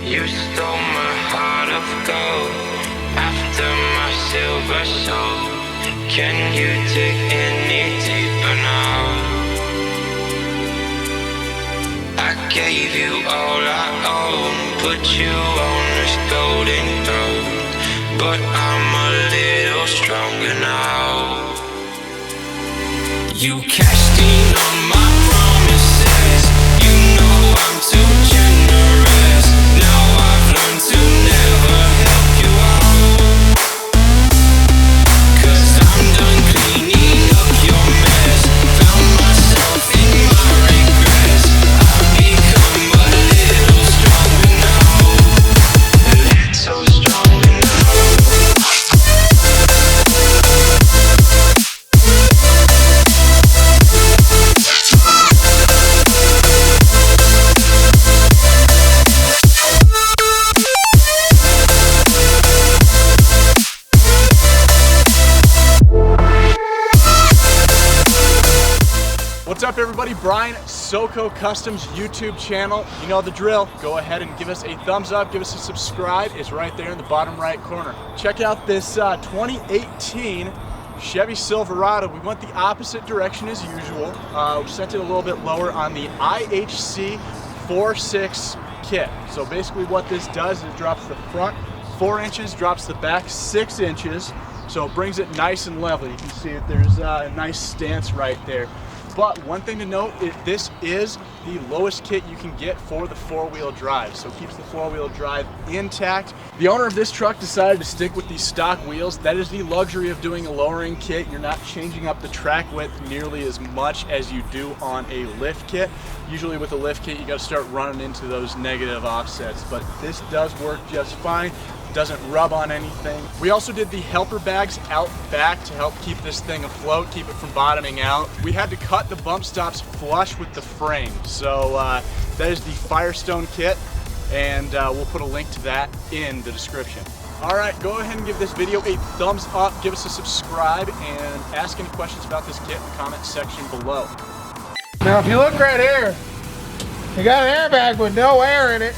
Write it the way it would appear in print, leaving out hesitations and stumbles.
You stole my heart of gold after my silver soul. Can you dig any deeper now? I gave you all I own, put you on this golden throne, but I'm a little stronger now. You cashed in on my promises. You know I'm too generous. Now I've learned to never help you out, 'cause I'm done cleaning up your mess. Found myself in my regrets. I've become a little stronger now. A little stronger now. What's up everybody, Brian, SoCo Customs YouTube channel. You know the drill. Go ahead and give us a thumbs up, give us a subscribe. It's right there in the bottom right corner. Check out this 2018 Chevy Silverado. We went the opposite direction as usual. We sent it a little bit lower on the IHC 4.6 kit. So basically what this does is it drops the front 4 inches, drops the back 6 inches. So it brings it nice and level. You can see it, there's a nice stance right there. But one thing to note is this is the lowest kit you can get for the 4-wheel drive, so it keeps the 4-wheel drive intact. The owner of this truck decided to stick with these stock wheels. That is the luxury of doing a lowering kit. You're not changing up the track width nearly as much as you do on a lift kit. Usually with a lift kit, you got to start running into those negative offsets, but this does work just fine. Doesn't rub on anything. We also did the helper bags out back to help keep this thing afloat, keep it from bottoming out. We had to cut the bump stops flush with the frame. So that is the Firestone kit, and we'll put a link to that in the description. All right, go ahead and give this video a thumbs up, give us a subscribe, and ask any questions about this kit in the comment section below. Now if you look right here, you got an airbag with no air in it.